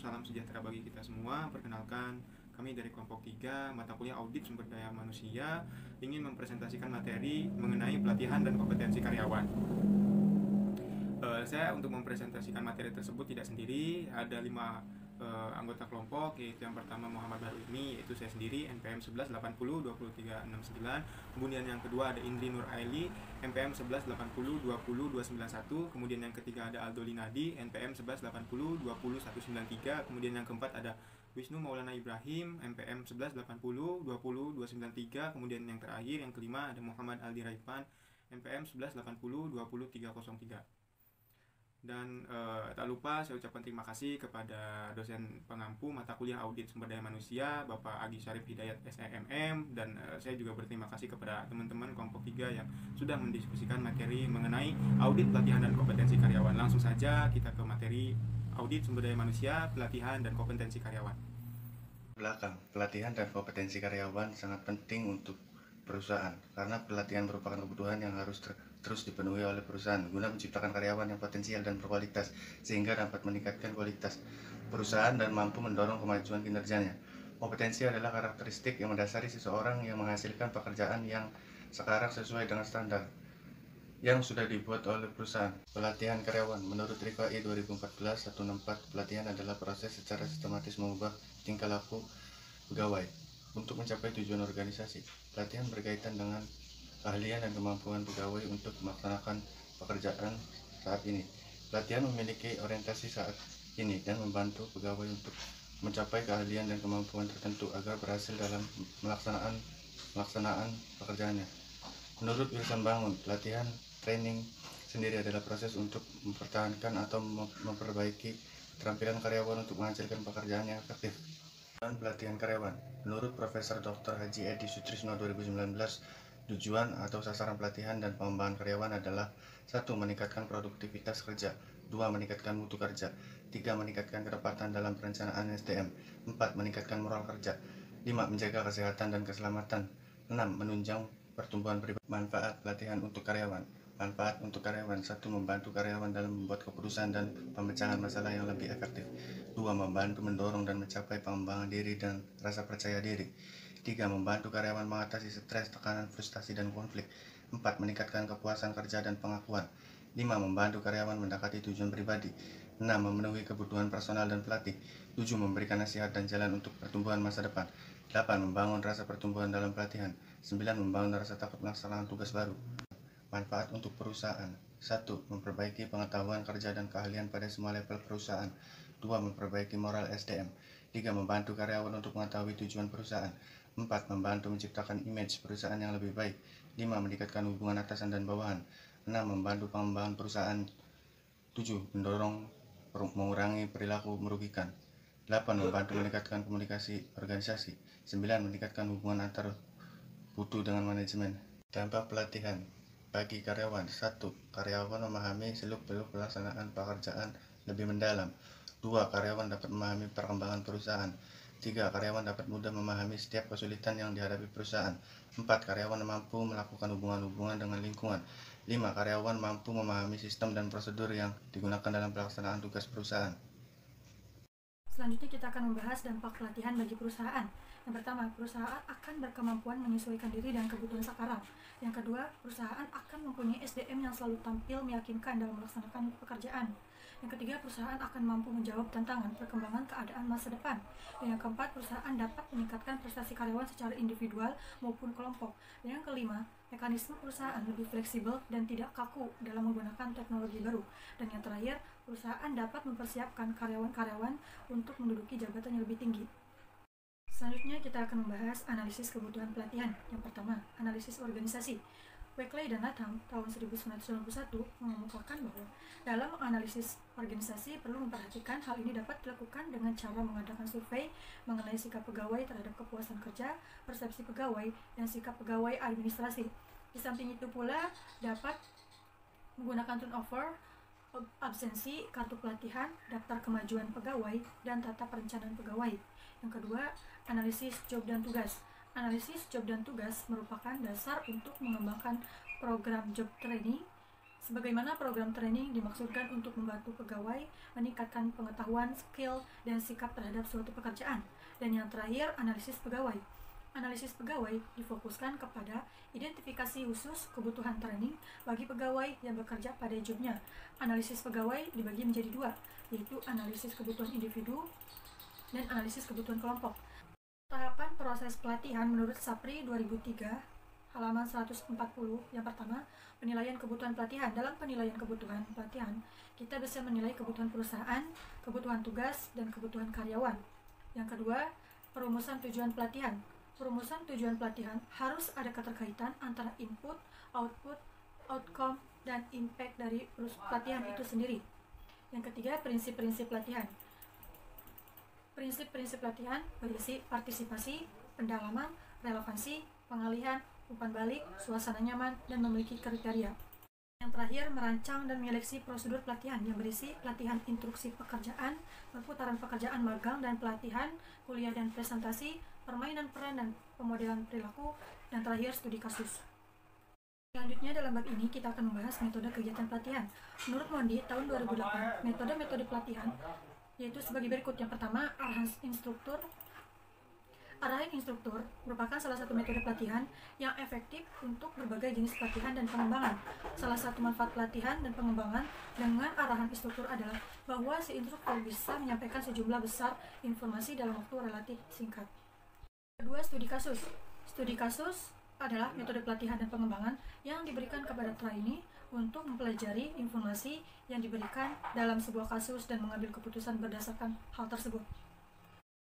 salam sejahtera bagi kita semua. Perkenalkan, kami dari kelompok 3 mata kuliah Audit Sumber Daya Manusia ingin mempresentasikan materi mengenai pelatihan dan kompetensi karyawan. Saya untuk mempresentasikan materi tersebut tidak sendiri, ada 5 anggota kelompok, yaitu yang pertama Muhammad Bahrudmi, yaitu saya sendiri, NPM 1180 20369. Kemudian yang kedua ada Indri Nur Aili, NPM 1180 20 291. Kemudian yang ketiga ada Aldo Linadi, NPM 1180 20 193. Kemudian yang keempat ada Wisnu Maulana Ibrahim, NPM 1180 20 293. Kemudian yang terakhir, yang kelima ada Muhammad Aldi Raipan, NPM 1180 20 303. Dan tak lupa saya ucapkan terima kasih kepada dosen pengampu mata kuliah Audit Sumber Daya Manusia, Bapak Agi Syarif Hidayat SEMM. Dan saya juga berterima kasih kepada teman-teman kelompok 3 yang sudah mendiskusikan materi mengenai audit, pelatihan, dan kompetensi karyawan. Langsung saja kita ke materi audit sumber daya manusia, pelatihan, dan kompetensi karyawan. Belakang, pelatihan dan kompetensi karyawan sangat penting untuk perusahaan karena pelatihan merupakan kebutuhan yang harus terus dipenuhi oleh perusahaan guna menciptakan karyawan yang potensial dan berkualitas sehingga dapat meningkatkan kualitas perusahaan dan mampu mendorong kemajuan kinerjanya. Kompetensi adalah karakteristik yang mendasari seseorang yang menghasilkan pekerjaan yang sekarang sesuai dengan standar yang sudah dibuat oleh perusahaan. Pelatihan karyawan menurut RIFAI 2014-164, pelatihan adalah proses secara sistematis mengubah tingkah laku pegawai untuk mencapai tujuan organisasi. Pelatihan berkaitan dengan keahlian dan kemampuan pegawai untuk melaksanakan pekerjaan saat ini. Pelatihan memiliki orientasi saat ini dan membantu pegawai untuk mencapai keahlian dan kemampuan tertentu agar berhasil dalam pelaksanaan pekerjaannya. Menurut Wilson Bangun, pelatihan training sendiri adalah proses untuk mempertahankan atau memperbaiki keterampilan karyawan untuk menghasilkan pekerjaan yang efektif. Dan pelatihan karyawan menurut Profesor Dr. Haji Edi Sutrisno 2019, tujuan atau sasaran pelatihan dan pengembangan karyawan adalah 1. Meningkatkan produktivitas kerja, 2. Meningkatkan mutu kerja, 3. Meningkatkan ketepatan dalam perencanaan SDM, 4. Meningkatkan moral kerja, 5. Menjaga kesehatan dan keselamatan, 6. Menunjang pertumbuhan pribadi. Manfaat pelatihan untuk karyawan. Manfaat untuk karyawan: 1. Membantu karyawan dalam membuat keputusan dan pemecahan masalah yang lebih efektif. 2. Membantu mendorong dan mencapai pengembangan diri dan rasa percaya diri. 3. Membantu karyawan mengatasi stres, tekanan, frustasi, dan konflik. 4. Meningkatkan kepuasan kerja dan pengakuan. 5. Membantu karyawan mendekati tujuan pribadi. 6. Memenuhi kebutuhan personal dan pelatih. 7. Memberikan nasihat dan jalan untuk pertumbuhan masa depan. 8. Membangun rasa pertumbuhan dalam pelatihan. 9. Membangun rasa takut melaksanakan tugas baru. Manfaat untuk perusahaan: 1. Memperbaiki pengetahuan kerja dan keahlian pada semua level perusahaan. 2. Memperbaiki moral SDM. 3. Membantu karyawan untuk mengetahui tujuan perusahaan. 4. Membantu menciptakan image perusahaan yang lebih baik. 5. Meningkatkan hubungan atasan dan bawahan. 6. Membantu pengembangan perusahaan. 7. Mendorong mengurangi perilaku merugikan. 8. Membantu meningkatkan komunikasi organisasi. 9. Meningkatkan hubungan antar butuh dengan manajemen. Dampak pelatihan bagi karyawan: 1. Karyawan memahami seluk-beluk pelaksanaan pekerjaan lebih mendalam. 2. Karyawan dapat memahami perkembangan perusahaan. 3. Karyawan dapat mudah memahami setiap kesulitan yang dihadapi perusahaan. 4. Karyawan mampu melakukan hubungan-hubungan dengan lingkungan. 5. Karyawan mampu memahami sistem dan prosedur yang digunakan dalam pelaksanaan tugas perusahaan. Selanjutnya kita akan membahas dampak pelatihan bagi perusahaan. Yang pertama, perusahaan akan berkemampuan menyesuaikan diri dengan kebutuhan sekarang. Yang kedua, perusahaan akan mempunyai SDM yang selalu tampil meyakinkan dalam melaksanakan pekerjaan. Yang ketiga, perusahaan akan mampu menjawab tantangan perkembangan keadaan masa depan. Dan yang keempat, perusahaan dapat meningkatkan prestasi karyawan secara individual maupun kelompok. Dan yang kelima, mekanisme perusahaan lebih fleksibel dan tidak kaku dalam menggunakan teknologi baru. Dan yang terakhir, perusahaan dapat mempersiapkan karyawan-karyawan untuk menduduki jabatan yang lebih tinggi. Selanjutnya kita akan membahas analisis kebutuhan pelatihan. Yang pertama, analisis organisasi. Weckley dan Latham tahun 1991 mengemukakan bahwa dalam menganalisis organisasi perlu memperhatikan hal ini dapat dilakukan dengan cara mengadakan survei mengenai sikap pegawai terhadap kepuasan kerja, persepsi pegawai, dan sikap pegawai administrasi. Di samping itu pula dapat menggunakan turnover, absensi, kartu pelatihan, daftar kemajuan pegawai, dan tata perencanaan pegawai. Yang kedua, analisis job dan tugas. Analisis job dan tugas merupakan dasar untuk mengembangkan program job training Sebagaimana program training dimaksudkan untuk membantu pegawai meningkatkan pengetahuan, skill, dan sikap terhadap suatu pekerjaan. Dan yang terakhir, analisis pegawai. Analisis pegawai difokuskan kepada identifikasi khusus kebutuhan training bagi pegawai yang bekerja pada jobnya. Analisis pegawai dibagi menjadi dua, yaitu analisis kebutuhan individu dan analisis kebutuhan kelompok. Tahapan proses pelatihan menurut SAPRI 2003 halaman 140. Yang pertama, penilaian kebutuhan pelatihan. Dalam penilaian kebutuhan pelatihan, kita bisa menilai kebutuhan perusahaan, kebutuhan tugas, dan kebutuhan karyawan. Yang kedua, perumusan tujuan pelatihan. Perumusan tujuan pelatihan harus ada keterkaitan antara input, output, outcome, dan impact dari pelatihan itu sendiri. Yang ketiga, prinsip-prinsip pelatihan. Prinsip-prinsip pelatihan berisi partisipasi, pendalaman, relevansi, pengalihan, umpan balik, suasana nyaman, dan memiliki kriteria. Yang terakhir, merancang dan menyeleksi prosedur pelatihan yang berisi pelatihan instruksi pekerjaan, perputaran pekerjaan magang dan pelatihan, kuliah dan presentasi, permainan peran dan pemodelan perilaku, dan terakhir studi kasus. Selanjutnya dalam bab ini kita akan membahas metode kegiatan pelatihan. Menurut Mondi tahun 2008, metode-metode pelatihan yaitu sebagai berikut. Yang pertama, arahan instruktur. Arahan instruktur merupakan salah satu metode pelatihan yang efektif untuk berbagai jenis pelatihan dan pengembangan. Salah satu manfaat pelatihan dan pengembangan dengan arahan instruktur adalah bahwa si instruktur bisa menyampaikan sejumlah besar informasi dalam waktu relatif singkat. Kedua, studi kasus. Studi kasus adalah metode pelatihan dan pengembangan yang diberikan kepada trainee untuk mempelajari informasi yang diberikan dalam sebuah kasus dan mengambil keputusan berdasarkan hal tersebut.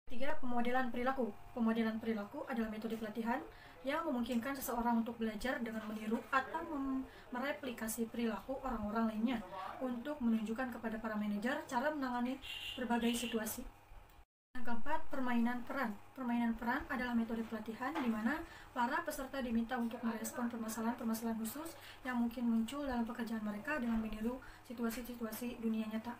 Ketiga, pemodelan perilaku. Pemodelan perilaku adalah metode pelatihan yang memungkinkan seseorang untuk belajar dengan meniru atau mereplikasi perilaku orang-orang lainnya untuk menunjukkan kepada para manajer cara menangani berbagai situasi. Yang keempat, permainan peran. Permainan peran adalah metode pelatihan di mana para peserta diminta untuk merespon permasalahan-permasalahan khusus yang mungkin muncul dalam pekerjaan mereka dengan meniru situasi-situasi dunia nyata.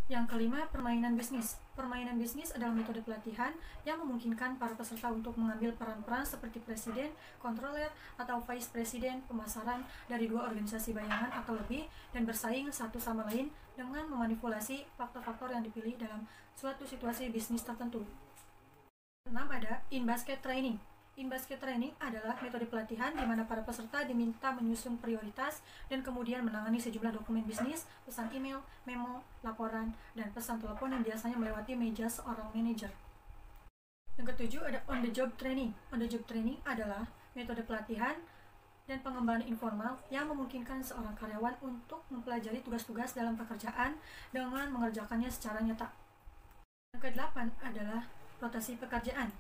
Yang kelima, permainan bisnis. Permainan bisnis adalah metode pelatihan yang memungkinkan para peserta untuk mengambil peran-peran seperti presiden, kontroler, atau vice presiden pemasaran dari dua organisasi bayangan atau lebih dan bersaing satu sama lain dengan memanipulasi faktor-faktor yang dipilih dalam suatu situasi bisnis tertentu. 6. Ada in-basket training. In-basket training adalah metode pelatihan di mana para peserta diminta menyusun prioritas dan kemudian menangani sejumlah dokumen bisnis, pesan email, memo, laporan, dan pesan telepon yang biasanya melewati meja seorang manajer. Yang ketujuh ada on-the-job training. On-the-job training adalah metode pelatihan dan pengembangan informal yang memungkinkan seorang karyawan untuk mempelajari tugas-tugas dalam pekerjaan dengan mengerjakannya secara nyata. Yang kedelapan adalah rotasi pekerjaan.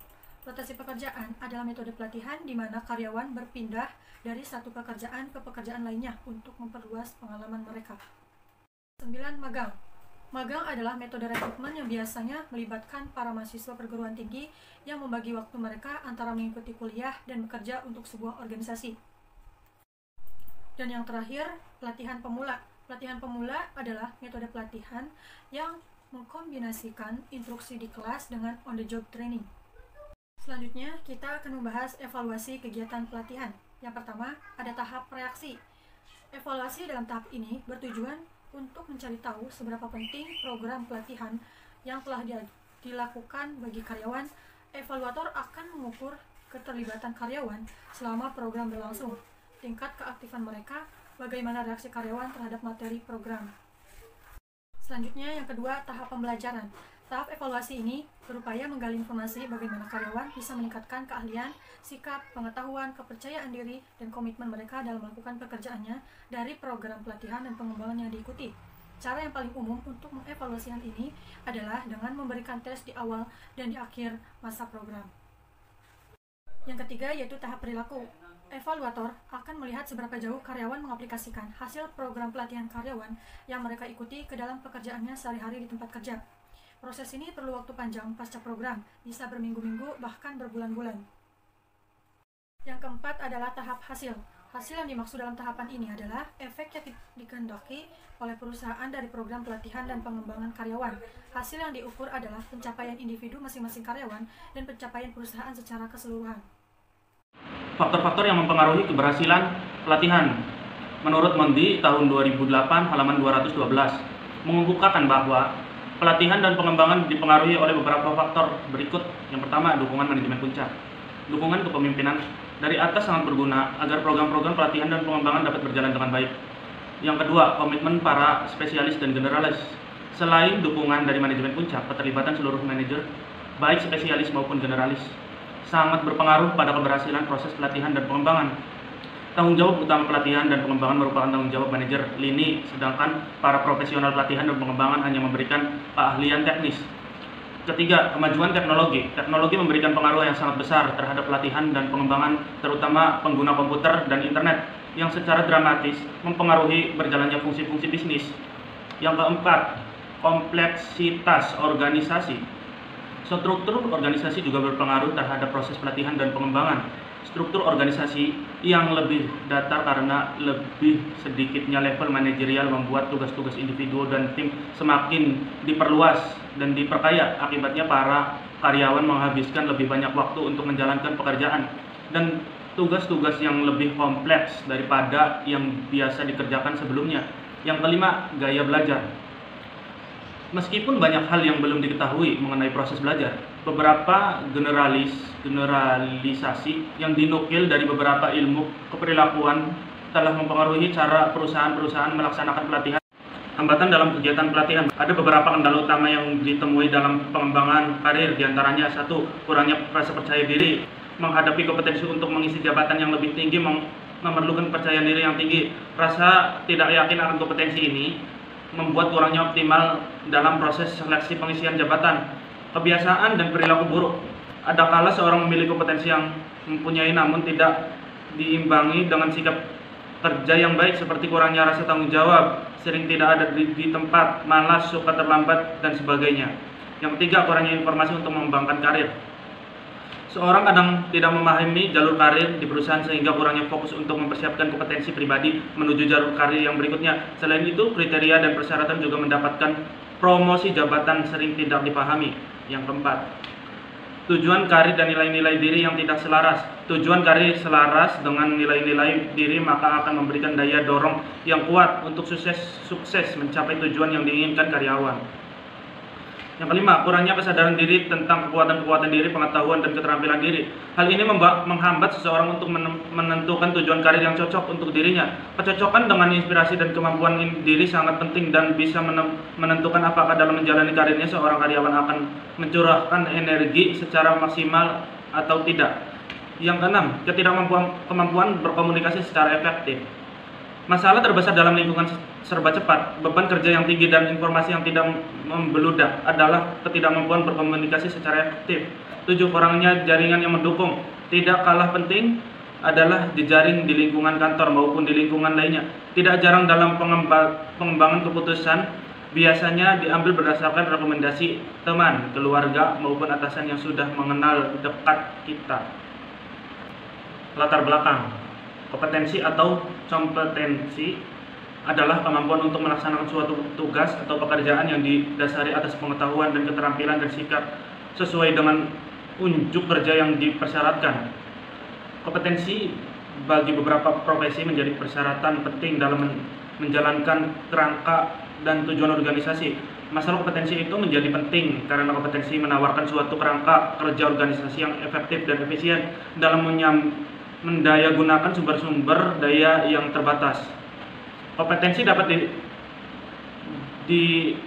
Rotasi pekerjaan adalah metode pelatihan di mana karyawan berpindah dari satu pekerjaan ke pekerjaan lainnya untuk memperluas pengalaman mereka. 9. Magang. Magang adalah metode rekrutmen yang biasanya melibatkan para mahasiswa perguruan tinggi yang membagi waktu mereka antara mengikuti kuliah dan bekerja untuk sebuah organisasi. Dan yang terakhir, pelatihan pemula. Pelatihan pemula adalah metode pelatihan yang mengkombinasikan instruksi di kelas dengan on-the-job training. Selanjutnya, kita akan membahas evaluasi kegiatan pelatihan. Yang pertama, ada tahap reaksi. Evaluasi dalam tahap ini bertujuan untuk mencari tahu seberapa penting program pelatihan yang telah dilakukan bagi karyawan. Evaluator akan mengukur keterlibatan karyawan selama program berlangsung, tingkat keaktifan mereka, bagaimana reaksi karyawan terhadap materi program. Selanjutnya, yang kedua, tahap pembelajaran. Tahap evaluasi ini berupaya menggali informasi bagaimana karyawan bisa meningkatkan keahlian, sikap, pengetahuan, kepercayaan diri, dan komitmen mereka dalam melakukan pekerjaannya dari program pelatihan dan pengembangan yang diikuti. Cara yang paling umum untuk mengevaluasi hal ini adalah dengan memberikan tes di awal dan di akhir masa program. Yang ketiga yaitu tahap perilaku. Evaluator akan melihat seberapa jauh karyawan mengaplikasikan hasil program pelatihan karyawan yang mereka ikuti ke dalam pekerjaannya sehari-hari di tempat kerja. Proses ini perlu waktu panjang pasca program, bisa berminggu-minggu bahkan berbulan-bulan. Yang keempat adalah tahap hasil. Hasil yang dimaksud dalam tahapan ini adalah efek yang dikehendaki oleh perusahaan dari program pelatihan dan pengembangan karyawan. Hasil yang diukur adalah pencapaian individu masing-masing karyawan dan pencapaian perusahaan secara keseluruhan. Faktor-faktor yang mempengaruhi keberhasilan pelatihan. menurut Mondi tahun 2008 halaman 212 mengemukakan bahwa pelatihan dan pengembangan dipengaruhi oleh beberapa faktor berikut. Yang pertama, dukungan manajemen puncak. Dukungan kepemimpinan dari atas sangat berguna agar program-program pelatihan dan pengembangan dapat berjalan dengan baik. Yang kedua, komitmen para spesialis dan generalis. Selain dukungan dari manajemen puncak, keterlibatan seluruh manajer, baik spesialis maupun generalis, sangat berpengaruh pada keberhasilan proses pelatihan dan pengembangan. Tanggung jawab utama pelatihan dan pengembangan merupakan tanggung jawab manajer lini, sedangkan para profesional pelatihan dan pengembangan hanya memberikan keahlian teknis. Ketiga, kemajuan teknologi. Teknologi memberikan pengaruh yang sangat besar terhadap pelatihan dan pengembangan, terutama pengguna komputer dan internet, yang secara dramatis mempengaruhi berjalannya fungsi-fungsi bisnis. Yang keempat, kompleksitas organisasi. Struktur organisasi juga berpengaruh terhadap proses pelatihan dan pengembangan. Struktur organisasi yang lebih datar karena lebih sedikitnya level manajerial membuat tugas-tugas individu dan tim semakin diperluas dan diperkaya. Akibatnya para karyawan menghabiskan lebih banyak waktu untuk menjalankan pekerjaan dan tugas-tugas yang lebih kompleks daripada yang biasa dikerjakan sebelumnya. Yang kelima, gaya belajar. Meskipun banyak hal yang belum diketahui mengenai proses belajar, beberapa generalisasi yang dinukil dari beberapa ilmu keperilakuan telah mempengaruhi cara perusahaan-perusahaan melaksanakan pelatihan. Hambatan dalam kegiatan pelatihan. Ada beberapa kendala utama yang ditemui dalam pengembangan karir, diantaranya satu, kurangnya rasa percaya diri. Menghadapi kompetensi untuk mengisi jabatan yang lebih tinggi memerlukan kepercayaan diri yang tinggi. Rasa tidak yakin akan kompetensi ini membuat kurangnya optimal dalam proses seleksi pengisian jabatan. Kebiasaan dan perilaku buruk. Ada kala seorang memiliki kompetensi yang mempunyai namun tidak diimbangi dengan sikap kerja yang baik, seperti kurangnya rasa tanggung jawab, sering tidak ada di tempat, malas, suka terlambat, dan sebagainya. Yang ketiga, kurangnya informasi untuk mengembangkan karir. Seorang kadang tidak memahami jalur karir di perusahaan sehingga kurangnya fokus untuk mempersiapkan kompetensi pribadi menuju jalur karir yang berikutnya. Selain itu, kriteria dan persyaratan juga mendapatkan promosi jabatan sering tidak dipahami. Yang keempat, tujuan karir dan nilai-nilai diri yang tidak selaras. Tujuan karir selaras dengan nilai-nilai diri maka akan memberikan daya dorong yang kuat untuk sukses mencapai tujuan yang diinginkan karyawan. Yang kelima, kurangnya kesadaran diri tentang kekuatan-kekuatan diri, pengetahuan, dan keterampilan diri. Hal ini menghambat seseorang untuk menentukan tujuan karir yang cocok untuk dirinya. Kecocokan dengan inspirasi dan kemampuan diri sangat penting dan bisa menentukan apakah dalam menjalani karirnya seorang karyawan akan mencurahkan energi secara maksimal atau tidak. Yang keenam, kemampuan berkomunikasi secara efektif. Masalah terbesar dalam lingkungan serba cepat, beban kerja yang tinggi, dan informasi yang tidak membeludak adalah ketidakmampuan berkomunikasi secara efektif. 7. Kurangnya jaringan yang mendukung. Tidak kalah penting adalah jejaring di lingkungan kantor maupun di lingkungan lainnya. Tidak jarang dalam pengembangan keputusan biasanya diambil berdasarkan rekomendasi teman, keluarga, maupun atasan yang sudah mengenal dekat kita. Latar belakang. Kompetensi atau kompetensi adalah kemampuan untuk melaksanakan suatu tugas atau pekerjaan yang didasari atas pengetahuan dan keterampilan dan sikap sesuai dengan unjuk kerja yang dipersyaratkan. Kompetensi bagi beberapa profesi menjadi persyaratan penting dalam menjalankan kerangka dan tujuan organisasi. Masalah kompetensi itu menjadi penting karena kompetensi menawarkan suatu kerangka kerja organisasi yang efektif dan efisien dalam mendayagunakan sumber-sumber daya yang terbatas. Kompetensi dapat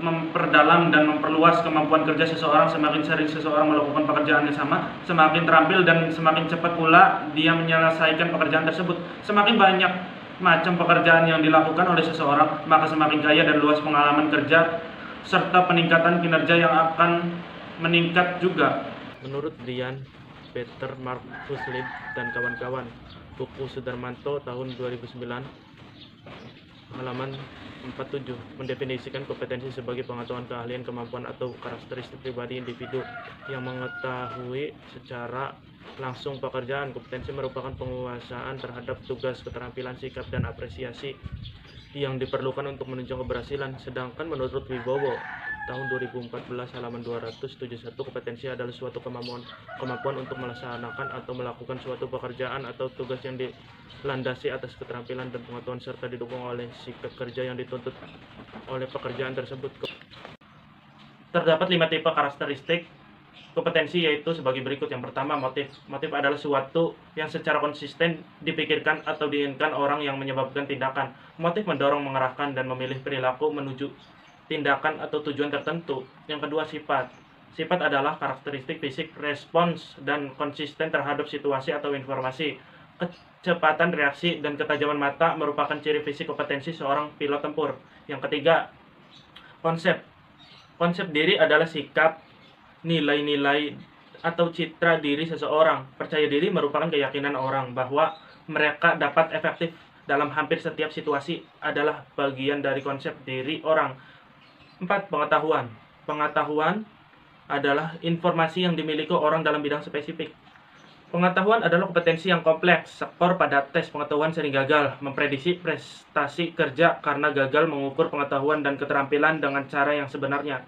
memperdalam dan memperluas kemampuan kerja seseorang. Semakin sering seseorang melakukan pekerjaan yang sama, semakin terampil dan semakin cepat pula dia menyelesaikan pekerjaan tersebut. Semakin banyak macam pekerjaan yang dilakukan oleh seseorang, maka semakin kaya dan luas pengalaman kerja serta peningkatan kinerja yang akan meningkat juga. Menurut Brian Peter Marcus Lib dan kawan-kawan, buku Sudarmanto tahun 2009 halaman 47 mendefinisikan kompetensi sebagai pengetahuan, keahlian, kemampuan atau karakteristik pribadi individu yang mengetahui secara langsung pekerjaan. Kompetensi merupakan penguasaan terhadap tugas, keterampilan, sikap, dan apresiasi yang diperlukan untuk menunjang keberhasilan. Sedangkan menurut Wibowo, tahun 2014 halaman 271, kompetensi adalah suatu kemampuan untuk melaksanakan atau melakukan suatu pekerjaan atau tugas yang dilandasi atas keterampilan dan pengetahuan serta didukung oleh sikap kerja yang dituntut oleh pekerjaan tersebut. Terdapat 5 tipe karakteristik kompetensi, yaitu sebagai berikut. Yang pertama, motif. Motif adalah sesuatu yang secara konsisten dipikirkan atau diinginkan orang yang menyebabkan tindakan. Motif mendorong, mengarahkan, dan memilih perilaku menuju tindakan atau tujuan tertentu. Yang kedua, sifat. Sifat adalah karakteristik fisik, respons, dan konsisten terhadap situasi atau informasi. Kecepatan reaksi dan ketajaman mata merupakan ciri fisik kompetensi seorang pilot tempur. Yang ketiga, konsep. Konsep diri adalah sikap, nilai-nilai atau citra diri seseorang. Percaya diri merupakan keyakinan orang bahwa mereka dapat efektif dalam hampir setiap situasi, adalah bagian dari konsep diri orang. 4. Pengetahuan. Pengetahuan adalah informasi yang dimiliki orang dalam bidang spesifik. Pengetahuan adalah kompetensi yang kompleks. Skor pada tes pengetahuan sering gagal. Memprediksi prestasi kerja karena gagal mengukur pengetahuan dan keterampilan dengan cara yang sebenarnya.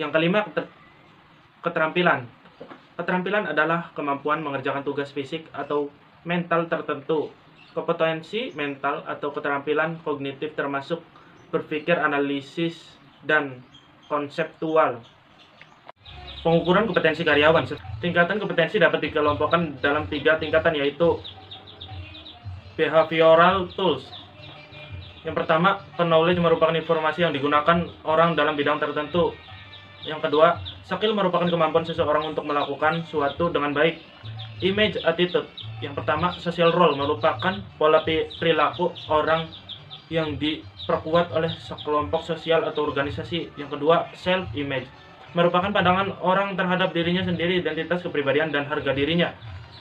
Yang kelima, keterampilan. Keterampilan adalah kemampuan mengerjakan tugas fisik atau mental tertentu. Kompetensi mental atau keterampilan kognitif termasuk berpikir, analisis, dan konseptual. Pengukuran kompetensi karyawan. Tingkatan kompetensi dapat dikelompokkan dalam 3 tingkatan, yaitu behavioral tools. Yang pertama, knowledge merupakan informasi yang digunakan orang dalam bidang tertentu. Yang kedua, skill merupakan kemampuan seseorang untuk melakukan suatu dengan baik. Image attitude. Yang pertama, social role merupakan pola perilaku orang yang diperkuat oleh sekelompok sosial atau organisasi. Yang kedua, self image merupakan pandangan orang terhadap dirinya sendiri, identitas kepribadian dan harga dirinya.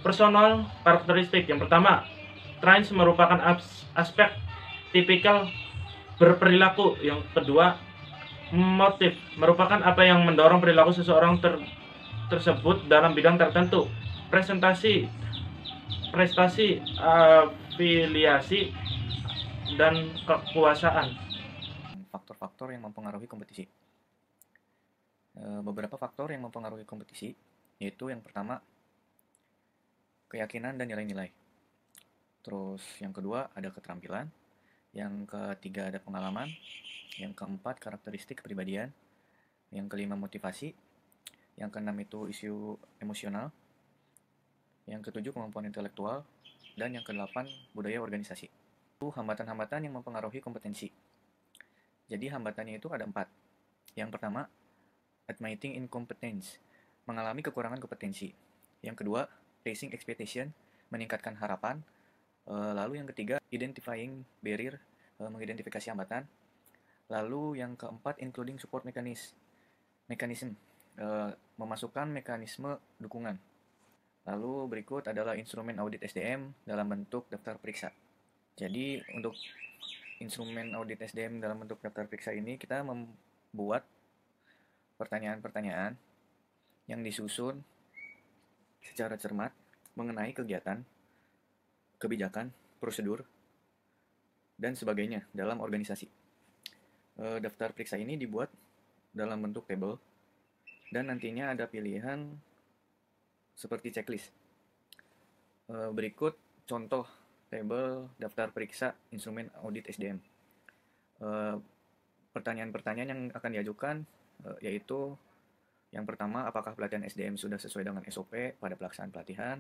Personal karakteristik. Yang pertama, traits merupakan aspek tipikal berperilaku. Yang kedua, motif merupakan apa yang mendorong perilaku seseorang tersebut dalam bidang tertentu. Prestasi, afiliasi, dan kekuasaan. Faktor-faktor yang mempengaruhi kompetisi. Beberapa faktor yang mempengaruhi kompetisi, yaitu yang pertama, keyakinan dan nilai-nilai. Terus yang kedua ada keterampilan. Yang ketiga ada pengalaman. Yang keempat karakteristik kepribadian. Yang kelima motivasi. Yang keenam itu isu emosional. Yang ketujuh kemampuan intelektual. Dan yang kedelapan budaya organisasi. Itu hambatan-hambatan yang mempengaruhi kompetensi. Jadi hambatannya itu ada 4. Yang pertama, admitting incompetence, mengalami kekurangan kompetensi. Yang kedua, raising expectation, meningkatkan harapan. Lalu yang ketiga, identifying barrier, mengidentifikasi hambatan. Lalu yang keempat, including support mechanism, memasukkan mekanisme dukungan. Lalu berikut adalah instrumen audit SDM dalam bentuk daftar periksa. Jadi untuk instrumen audit SDM dalam bentuk daftar periksa ini kita membuat pertanyaan-pertanyaan yang disusun secara cermat mengenai kegiatan, kebijakan, prosedur, dan sebagainya dalam organisasi. Daftar periksa ini dibuat dalam bentuk tabel dan nantinya ada pilihan seperti checklist. Berikut contoh tabel daftar periksa instrumen audit SDM. Pertanyaan-pertanyaan yang akan diajukan yaitu yang pertama, apakah pelatihan SDM sudah sesuai dengan SOP pada pelaksanaan pelatihan?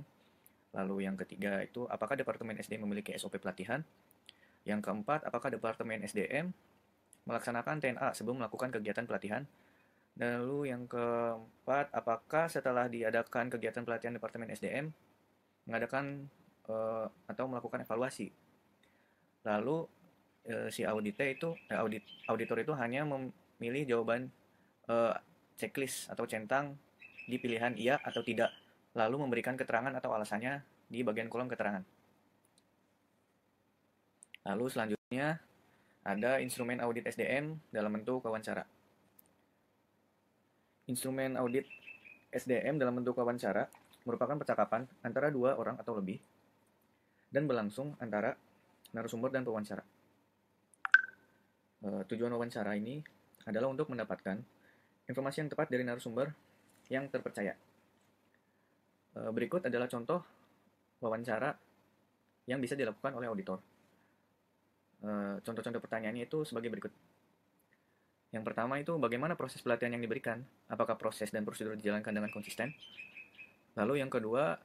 Lalu yang ketiga itu, apakah Departemen SDM memiliki SOP pelatihan? Yang keempat, apakah Departemen SDM melaksanakan TNA sebelum melakukan kegiatan pelatihan? Lalu yang keempat, apakah setelah diadakan kegiatan pelatihan Departemen SDM mengadakan atau melakukan evaluasi? Lalu si auditor itu hanya memilih jawaban checklist atau centang di pilihan iya atau tidak, lalu memberikan keterangan atau alasannya di bagian kolom keterangan. Lalu selanjutnya ada instrumen audit SDM dalam bentuk wawancara. Instrumen audit SDM dalam bentuk wawancara merupakan percakapan antara 2 orang atau lebih dan berlangsung antara narasumber dan pewawancara. Tujuan wawancara ini adalah untuk mendapatkan informasi yang tepat dari narasumber yang terpercaya. Berikut adalah contoh wawancara yang bisa dilakukan oleh auditor. Contoh-contoh pertanyaannya itu sebagai berikut. Yang pertama itu bagaimana proses pelatihan yang diberikan? Apakah proses dan prosedur dijalankan dengan konsisten? Lalu yang kedua,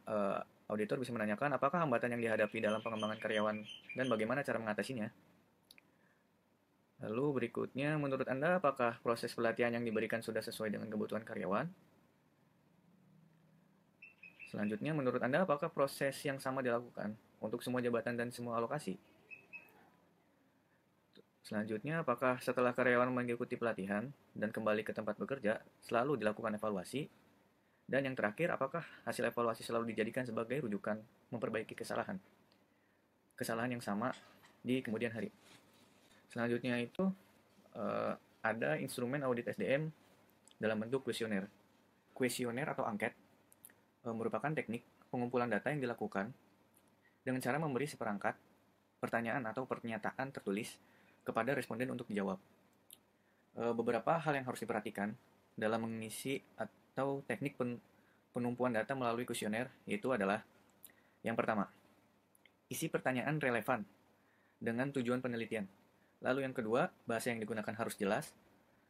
auditor bisa menanyakan apakah hambatan yang dihadapi dalam pengembangan karyawan dan bagaimana cara mengatasinya. Lalu berikutnya, menurut Anda apakah proses pelatihan yang diberikan sudah sesuai dengan kebutuhan karyawan? Selanjutnya, menurut Anda apakah proses yang sama dilakukan untuk semua jabatan dan semua alokasi? Selanjutnya, apakah setelah karyawan mengikuti pelatihan dan kembali ke tempat bekerja, selalu dilakukan evaluasi? Dan yang terakhir, apakah hasil evaluasi selalu dijadikan sebagai rujukan memperbaiki kesalahan yang sama di kemudian hari? Selanjutnya itu, ada instrumen audit SDM dalam bentuk kuesioner. Kuesioner atau angket merupakan teknik pengumpulan data yang dilakukan dengan cara memberi seperangkat pertanyaan atau pernyataan tertulis kepada responden untuk dijawab. Beberapa hal yang harus diperhatikan dalam mengisi atau teknik penumpuan data melalui kuesioner yaitu adalah yang pertama, isi pertanyaan relevan dengan tujuan penelitian. Lalu yang kedua, bahasa yang digunakan harus jelas.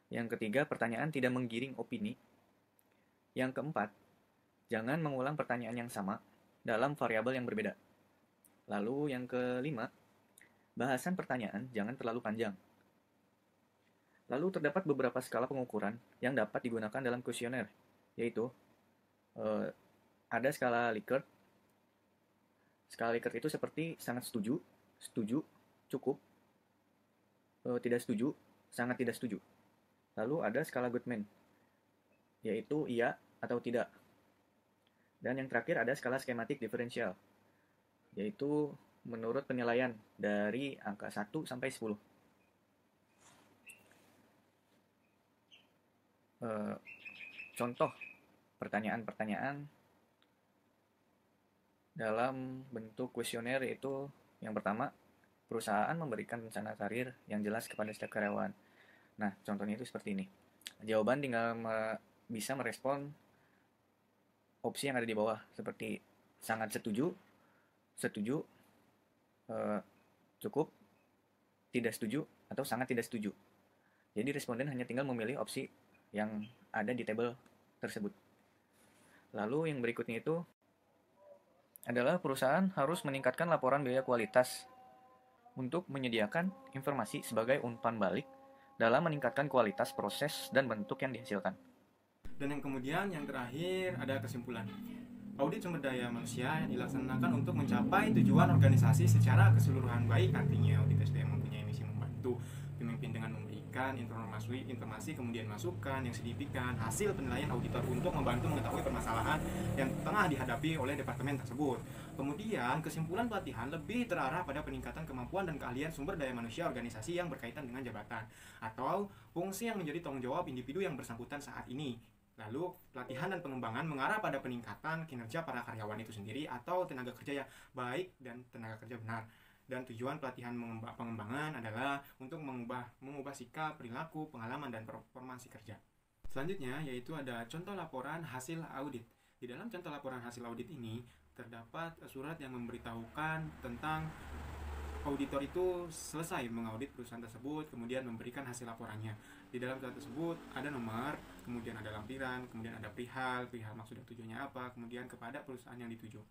Yang ketiga, pertanyaan tidak menggiring opini. Yang keempat, jangan mengulang pertanyaan yang sama dalam variabel yang berbeda. Lalu yang kelima, bahasan pertanyaan jangan terlalu panjang. Lalu terdapat beberapa skala pengukuran yang dapat digunakan dalam kuesioner, yaitu ada skala Likert. Skala Likert itu seperti sangat setuju, setuju, cukup, tidak setuju, sangat tidak setuju. Lalu ada skala Goodman, yaitu iya atau tidak. Dan yang terakhir ada skala skematik diferensial, yaitu menurut penilaian dari angka 1 sampai 10. Contoh pertanyaan-pertanyaan dalam bentuk kuesioner yaitu yang pertama, perusahaan memberikan rencana karir yang jelas kepada setiap karyawan. Nah, contohnya itu seperti ini. Jawaban tinggal bisa merespon opsi yang ada di bawah, seperti sangat setuju, setuju, cukup, tidak setuju, atau sangat tidak setuju. Jadi responden hanya tinggal memilih opsi yang ada di tabel tersebut. Lalu yang berikutnya itu adalah perusahaan harus meningkatkan laporan biaya kualitas untuk menyediakan informasi sebagai umpan balik dalam meningkatkan kualitas proses dan bentuk yang dihasilkan. Dan yang kemudian yang terakhir ada kesimpulan. Audit sumber daya manusia yang dilaksanakan untuk mencapai tujuan organisasi secara keseluruhan, baik artinya audit SDM mempunyai misi membantu pemimpin dengan memberikan informasi kemudian masukan yang signifikan hasil penilaian auditor untuk membantu mengetahui permasalahan yang tengah dihadapi oleh departemen tersebut. Kemudian kesimpulan pelatihan lebih terarah pada peningkatan kemampuan dan keahlian sumber daya manusia organisasi yang berkaitan dengan jabatan atau fungsi yang menjadi tanggung jawab individu yang bersangkutan saat ini. Lalu, pelatihan dan pengembangan mengarah pada peningkatan kinerja para karyawan itu sendiri atau tenaga kerja yang baik dan tenaga kerja benar. Dan tujuan pelatihan pengembangan adalah untuk mengubah sikap, perilaku, pengalaman, dan performansi kerja. Selanjutnya, yaitu ada contoh laporan hasil audit. Di dalam contoh laporan hasil audit ini, terdapat surat yang memberitahukan tentang auditor itu selesai mengaudit perusahaan tersebut, kemudian memberikan hasil laporannya. Di dalam surat tersebut ada nomor, kemudian ada lampiran, kemudian ada perihal maksud dan tujuannya apa, kemudian kepada perusahaan yang dituju.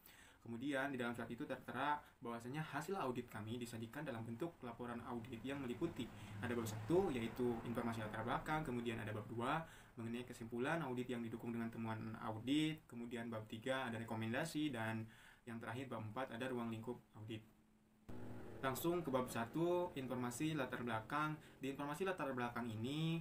Kemudian di dalam surat itu tertera bahwasanya hasil audit kami disajikan dalam bentuk laporan audit yang meliputi ada bab 1 yaitu informasi latar belakang, kemudian ada bab 2 mengenai kesimpulan audit yang didukung dengan temuan audit, kemudian bab 3 ada rekomendasi, dan yang terakhir bab 4 ada ruang lingkup audit. Langsung ke bab 1, informasi latar belakang. Di informasi latar belakang ini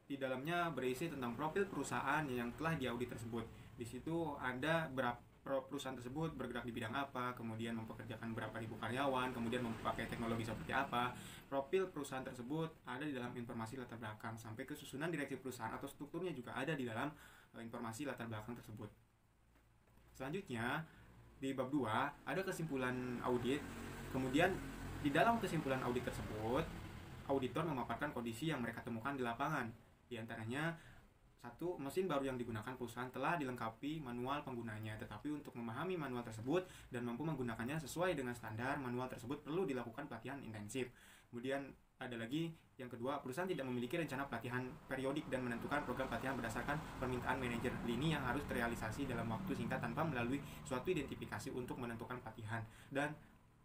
di dalamnya berisi tentang profil perusahaan yang telah diaudit tersebut. Di situ ada berapa perusahaan tersebut bergerak di bidang apa, kemudian mempekerjakan berapa ribu karyawan, kemudian memakai teknologi seperti apa. Profil perusahaan tersebut ada di dalam informasi latar belakang, sampai ke susunan direksi perusahaan atau strukturnya juga ada di dalam informasi latar belakang tersebut. Selanjutnya di bab 2 ada kesimpulan audit. Kemudian di dalam kesimpulan audit tersebut, auditor memaparkan kondisi yang mereka temukan di lapangan. Di antaranya Satu, mesin baru yang digunakan perusahaan telah dilengkapi manual penggunanya, tetapi untuk memahami manual tersebut dan mampu menggunakannya sesuai dengan standar manual tersebut perlu dilakukan pelatihan intensif. Kemudian ada lagi yang kedua, perusahaan tidak memiliki rencana pelatihan periodik dan menentukan program pelatihan berdasarkan permintaan manajer lini yang harus terrealisasi dalam waktu singkat tanpa melalui suatu identifikasi untuk menentukan pelatihan. Dan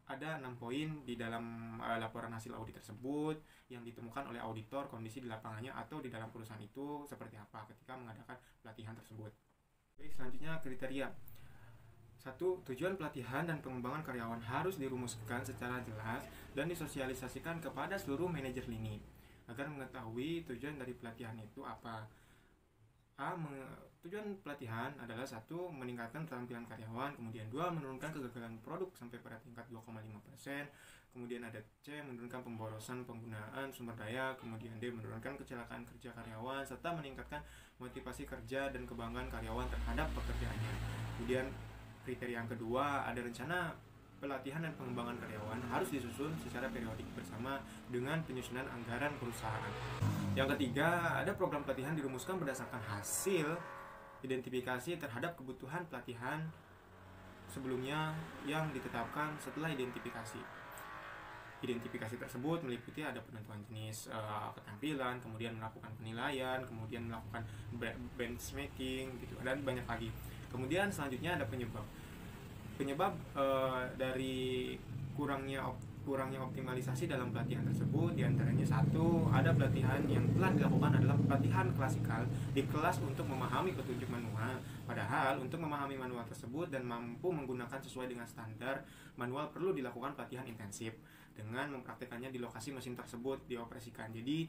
ada 6 poin di dalam laporan hasil audit tersebut yang ditemukan oleh auditor kondisi di lapangannya atau di dalam perusahaan itu seperti apa ketika mengadakan pelatihan tersebut. Oke, selanjutnya kriteria. 1. Tujuan pelatihan dan pengembangan karyawan harus dirumuskan secara jelas dan disosialisasikan kepada seluruh manajer lini agar mengetahui tujuan dari pelatihan itu apa. Tujuan pelatihan adalah 1. Meningkatkan keterampilan karyawan, kemudian 2. Menurunkan kegagalan produk sampai pada tingkat 2,5%, kemudian ada C. Menurunkan pemborosan penggunaan sumber daya, kemudian D. Menurunkan kecelakaan kerja karyawan, serta meningkatkan motivasi kerja dan kebanggaan karyawan terhadap pekerjaannya. Kemudian kriteria yang kedua, ada rencana pelatihan dan pengembangan karyawan harus disusun secara periodik bersama dengan penyusunan anggaran perusahaan. Yang ketiga, ada program pelatihan dirumuskan berdasarkan hasil identifikasi terhadap kebutuhan pelatihan sebelumnya yang ditetapkan setelah identifikasi. Identifikasi tersebut meliputi ada penentuan jenis keterampilan, kemudian melakukan penilaian, kemudian melakukan benchmarking gitu, dan banyak lagi. Kemudian selanjutnya ada penyebab dari kurangnya optimalisasi dalam pelatihan tersebut, diantaranya 1. Ada pelatihan yang telah dilakukan adalah pelatihan klasikal di kelas untuk memahami petunjuk manual, padahal untuk memahami manual tersebut dan mampu menggunakan sesuai dengan standar manual perlu dilakukan pelatihan intensif dengan mempraktikkannya di lokasi mesin tersebut dioperasikan. Jadi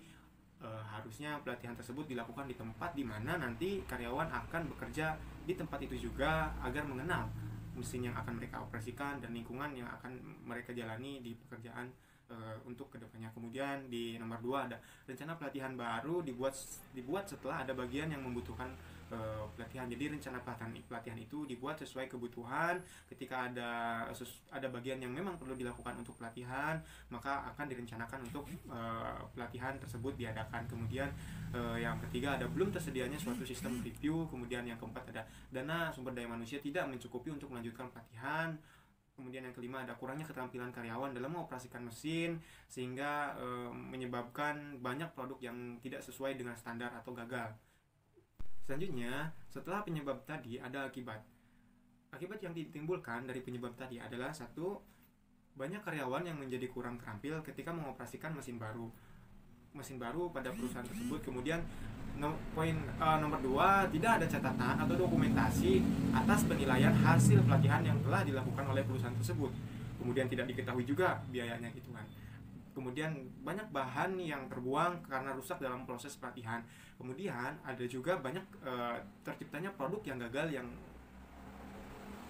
harusnya pelatihan tersebut dilakukan di tempat di mana nanti karyawan akan bekerja di tempat itu juga agar mengenal mesin yang akan mereka operasikan dan lingkungan yang akan mereka jalani di pekerjaan untuk kedepannya. Kemudian di nomor 2 ada rencana pelatihan baru dibuat setelah ada bagian yang membutuhkan pelatihan. Jadi rencana pelatihan itu dibuat sesuai kebutuhan. Ketika ada bagian yang memang perlu dilakukan untuk pelatihan, maka akan direncanakan untuk pelatihan tersebut diadakan. Kemudian yang ketiga ada belum tersedianya suatu sistem review. Kemudian yang keempat ada dana sumber daya manusia tidak mencukupi untuk melanjutkan pelatihan. Kemudian yang kelima ada kurangnya keterampilan karyawan dalam mengoperasikan mesin sehingga menyebabkan banyak produk yang tidak sesuai dengan standar atau gagal. Selanjutnya, setelah penyebab tadi ada akibat. Akibat yang ditimbulkan dari penyebab tadi adalah 1. Banyak karyawan yang menjadi kurang terampil ketika mengoperasikan mesin baru pada perusahaan tersebut. Kemudian poin nomor 2, tidak ada catatan atau dokumentasi atas penilaian hasil pelatihan yang telah dilakukan oleh perusahaan tersebut. Kemudian tidak diketahui juga biayanya gitu kan. Kemudian banyak bahan yang terbuang karena rusak dalam proses pelatihan. Kemudian ada juga banyak terciptanya produk yang gagal yang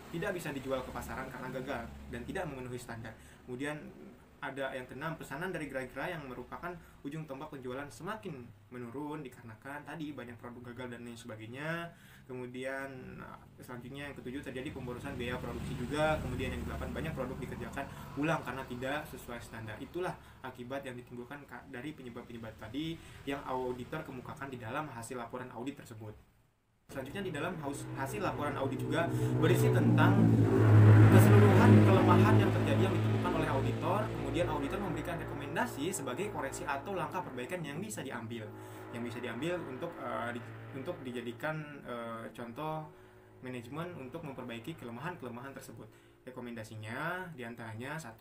tidak bisa dijual ke pasaran karena gagal dan tidak memenuhi standar. Kemudian ada yang keenam, pesanan dari gerai-gerai yang merupakan ujung tombak penjualan semakin menurun dikarenakan tadi banyak produk gagal dan lain sebagainya. Kemudian selanjutnya yang ketujuh, terjadi pemborosan biaya produksi juga. Kemudian yang ke-8, banyak produk dikerjakan ulang karena tidak sesuai standar. Itulah akibat yang ditimbulkan dari penyebab-penyebab tadi yang auditor kemukakan di dalam hasil laporan audit tersebut. Selanjutnya di dalam hasil laporan audit juga berisi tentang keseluruhan kelemahan yang terjadi yang ditemukan oleh auditor. Kemudian auditor memberikan rekomendasi sebagai koreksi atau langkah perbaikan yang bisa diambil untuk dijadikan contoh manajemen untuk memperbaiki kelemahan-kelemahan tersebut. Rekomendasinya diantaranya 1.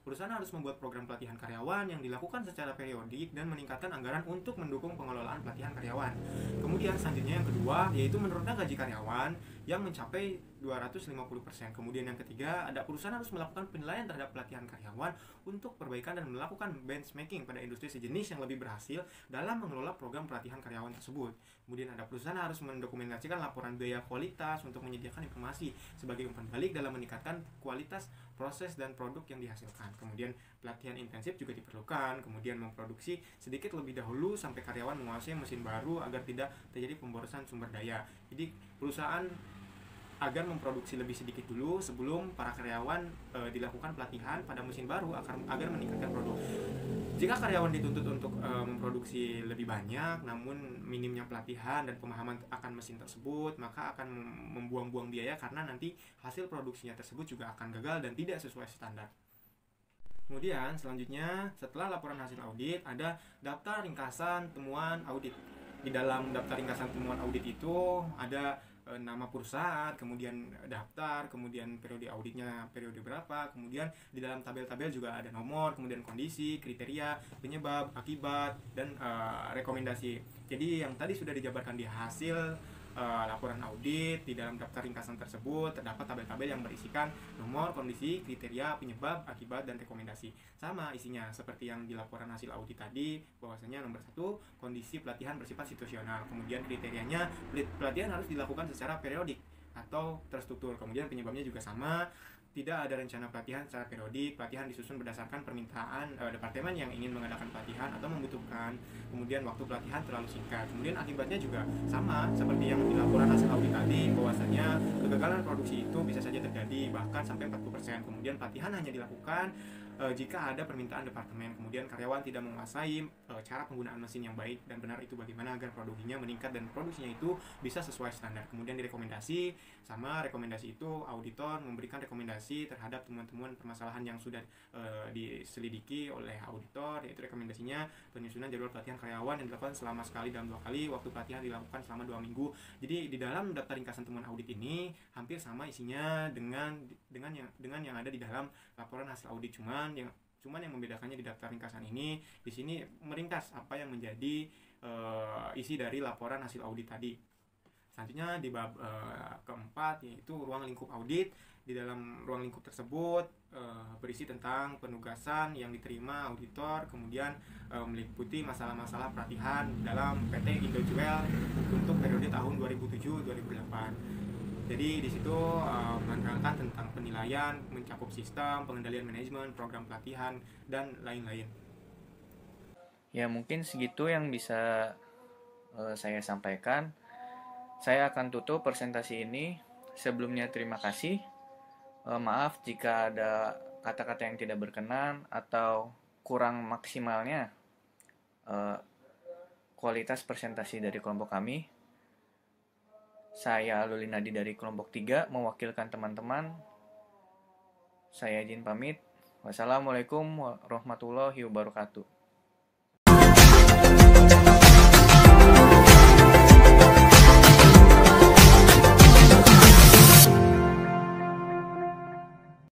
Perusahaan harus membuat program pelatihan karyawan yang dilakukan secara periodik dan meningkatkan anggaran untuk mendukung pengelolaan pelatihan karyawan. Kemudian selanjutnya yang kedua yaitu menurunkan gaji karyawan yang mencapai 250%. Kemudian yang ketiga ada perusahaan harus melakukan penilaian terhadap pelatihan karyawan untuk perbaikan dan melakukan benchmarking pada industri sejenis yang lebih berhasil dalam mengelola program pelatihan karyawan tersebut. Kemudian ada perusahaan harus mendokumentasikan laporan biaya kualitas untuk menyediakan informasi sebagai umpan balik dalam meningkatkan kualitas proses dan produk yang dihasilkan. Kemudian pelatihan intensif juga diperlukan. Kemudian memproduksi sedikit lebih dahulu sampai karyawan menguasai mesin baru agar tidak terjadi pemborosan sumber daya. Jadi perusahaan agar memproduksi lebih sedikit dulu sebelum para karyawan dilakukan pelatihan pada mesin baru agar meningkatkan produk. Jika karyawan dituntut untuk memproduksi lebih banyak, namun minimnya pelatihan dan pemahaman akan mesin tersebut, maka akan membuang-buang biaya karena nanti hasil produksinya tersebut juga akan gagal dan tidak sesuai standar. Kemudian selanjutnya setelah laporan hasil audit ada daftar ringkasan temuan audit. Di dalam daftar ringkasan temuan audit itu ada nama perusahaan, kemudian daftar, kemudian periode auditnya periode berapa, kemudian di dalam tabel-tabel juga ada nomor, kemudian kondisi, kriteria, penyebab, akibat, dan rekomendasi. Jadi yang tadi sudah dijabarkan di hasil laporan audit, di dalam daftar ringkasan tersebut terdapat tabel-tabel yang berisikan nomor, kondisi, kriteria, penyebab, akibat, dan rekomendasi. Sama isinya seperti yang di laporan hasil audit tadi, bahwasanya nomor 1, kondisi pelatihan bersifat situasional. Kemudian kriterianya, pelatihan harus dilakukan secara periodik atau terstruktur. Kemudian penyebabnya juga sama, tidak ada rencana pelatihan secara periodik, pelatihan disusun berdasarkan permintaan departemen yang ingin mengadakan pelatihan atau membutuhkan. Kemudian waktu pelatihan terlalu singkat. Kemudian akibatnya juga sama seperti yang di laporan hasil audit tadi, bahwasanya kegagalan produksi itu bisa saja terjadi bahkan sampai 40%. Kemudian pelatihan hanya dilakukan jika ada permintaan departemen. Kemudian karyawan tidak menguasai cara penggunaan mesin yang baik dan benar itu bagaimana agar produksinya meningkat dan produksinya itu bisa sesuai standar. Kemudian direkomendasi, sama rekomendasi itu auditor memberikan rekomendasi terhadap temuan-temuan permasalahan yang sudah diselidiki oleh auditor, yaitu rekomendasinya penyusunan jadwal pelatihan karyawan yang dilakukan selama sekali dalam 2 kali, waktu pelatihan dilakukan selama 2 minggu. Jadi di dalam daftar ringkasan temuan audit ini hampir sama isinya dengan yang ada di dalam laporan hasil audit, cuman yang membedakannya di daftar ringkasan ini, di sini meringkas apa yang menjadi isi dari laporan hasil audit tadi. Selanjutnya di bab keempat, yaitu ruang lingkup audit. Di dalam ruang lingkup tersebut berisi tentang penugasan yang diterima auditor, kemudian meliputi masalah-masalah pelatihan dalam PT Indo Jewel untuk periode tahun 2007-2008. Jadi di situ menerangkan tentang penilaian, mencakup sistem, pengendalian manajemen, program pelatihan, dan lain-lain. Ya mungkin segitu yang bisa saya sampaikan. Saya akan tutup presentasi ini. Sebelumnya terima kasih. Maaf jika ada kata-kata yang tidak berkenan atau kurang maksimalnya kualitas presentasi dari kelompok kami. Saya Lulinadi dari kelompok 3 mewakilkan teman-teman. Saya izin pamit. Wassalamualaikum warahmatullahi wabarakatuh.